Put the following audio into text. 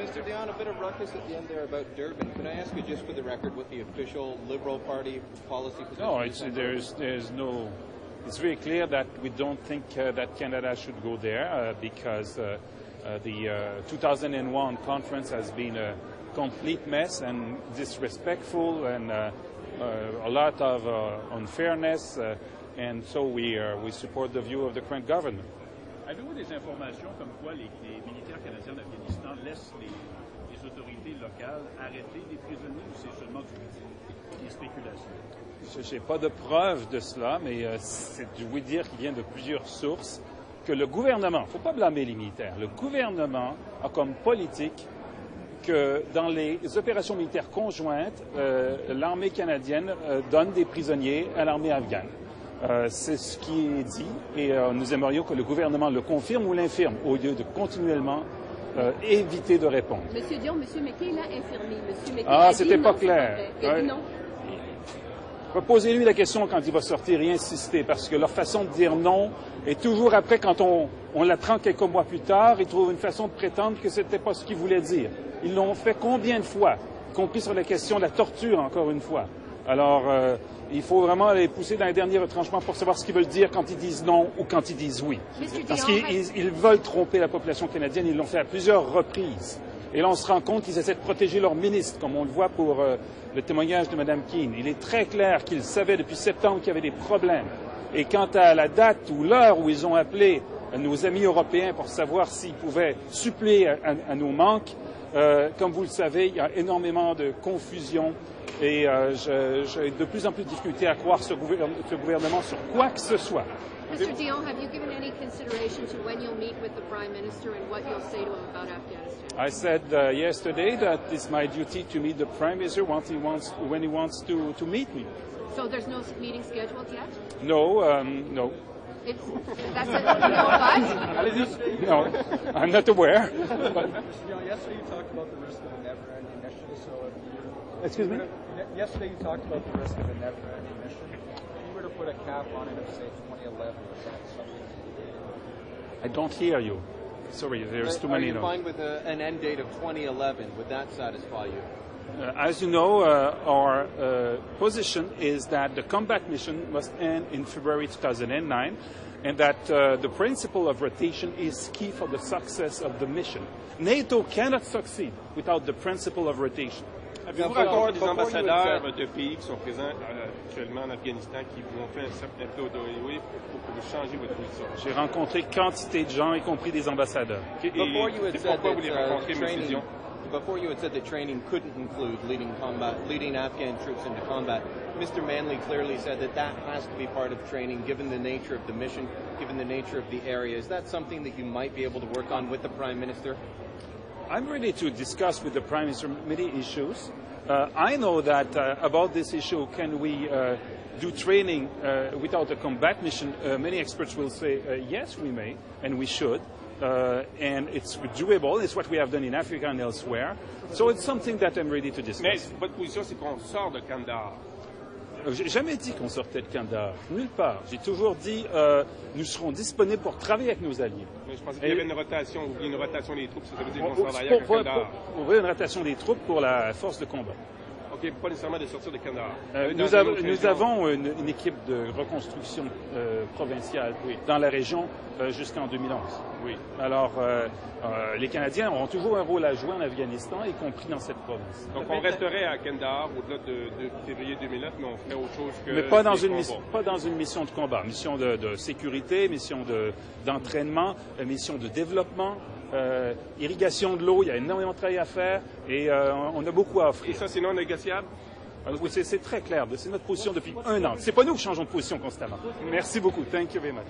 Mr. Dion, a bit of ruckus at the end there about Durban. Can I ask you just for the record what the official Liberal Party policy position is? No, there's no. It's very clear that we don't think that Canada should go there because the 2001 conference has been a complete mess and disrespectful and a lot of unfairness, and so we support the view of the current government. Avez-vous des informations comme quoi les militaires canadiens d'Afghanistan laissent les autorités locales arrêter des prisonniers ou c'est seulement des spéculations? Je n'ai pas de preuves de cela, mais je veux dire qu'il vient de plusieurs sources que le gouvernement, il ne faut pas blâmer les militaires, le gouvernement a comme politique que dans les opérations militaires conjointes, l'armée canadienne donne des prisonniers à l'armée afghane. C'est ce qui est dit et nous aimerions que le gouvernement le confirme ou l'infirme au lieu de continuellement éviter de répondre. Monsieur Dion, Monsieur McKay l'a infirmé. Monsieur McKay c'était pas clair. Il a dit non. Posez-lui la question quand il va sortir et insister, parce que leur façon de dire non est toujours après, quand on l'apprend quelques mois plus tard, ils trouvent une façon de prétendre que c'était pas ce qu'ils voulaient dire. Ils l'ont fait combien de fois, y compris sur la question de la torture, encore une fois. Alors, il faut vraiment les pousser dans les derniers retranchements pour savoir ce qu'ils veulent dire quand ils disent non ou quand ils disent oui. Parce qu'ils veulent tromper la population canadienne, ils l'ont fait à plusieurs reprises. Et là, on se rend compte qu'ils essaient de protéger leur ministre, comme on le voit pour le témoignage de Mme Keane. Il est très clair qu'ils savaient depuis septembre qu'il y avait des problèmes. Et quant à la date ou l'heure où ils ont appelé nos amis européens pour savoir s'ils pouvaient suppléer à nos manques, comme vous le savez, il y a énormément de confusion et j'ai de plus en plus de difficultés à croire ce gouvernement sur quoi que ce soit. Mr. Dion, have you given any consideration to when you'll meet with the Prime Minister and what you'll say to him about Afghanistan? I said yesterday that it's my duty to meet the Prime Minister when he wants to meet me. So there's no meeting scheduled yet? No, no. That's it? No, No, I'm not aware. But yesterday you talked about the risk of a never-ending mission. So Excuse me? Yesterday you talked about the risk of a never-ending mission. If you were to put a cap on it of, say, 2011, is that something? I don't hear you. Sorry, there's too many. Are you fine with an end date of 2011? Would that satisfy you? As you know, our position is that the combat mission must end in February 2009, and that the principle of rotation is key for the success of the mission. NATO cannot succeed without the principle of rotation. Avez-vous encore des ambassadeurs de pays qui sont présents actuellement en Afghanistan qui vous ont fait un certain plaidoyer pour que vous changiez votre position? J'ai rencontré quantité de gens, y compris des ambassadeurs. Et pourquoi vous les rencontrez, M. Dion? Before you had said that training couldn't include leading Afghan troops into combat, Mr. Manley clearly said that that has to be part of training, given the nature of the mission, given the nature of the area. Is that something that you might be able to work on with the Prime Minister? I'm ready to discuss with the Prime Minister many issues. I know that about this issue, can we do training without a combat mission? Many experts will say, yes, we may, and we should. And it's doable. It's what we have done in Africa and elsewhere. So it's something that I'm ready to discuss. Mais votre position, c'est qu'on sort de Kandahar. J'ai jamais dit qu'on sortait de Kandahar, nulle part. J'ai toujours dit nous serons disponibles pour travailler avec nos alliés. Mais je pensais qu'il y avait une rotation des troupes, ça veut dire qu'on s'en va ailleurs qu'à Kandahar. Pour une rotation des troupes pour la force de combat. OK, pas nécessairement de sortir de Kandahar. Nous avons une équipe de reconstruction provinciale dans la région jusqu'en 2011. Oui. Alors, les Canadiens auront toujours un rôle à jouer en Afghanistan, y compris dans cette province. Donc, on resterait à Kandahar au-delà de février 2009, mais on ferait autre chose que... Mais pas dans une mission de combat. Mission de sécurité, mission d'entraînement, mission de développement, irrigation de l'eau. Il y a énormément de travail à faire et on a beaucoup à offrir. Et ça, c'est non négociable? C'est très clair. C'est notre position depuis 1 an. C'est pas nous qui changeons de position constamment. Merci beaucoup. Thank you very much.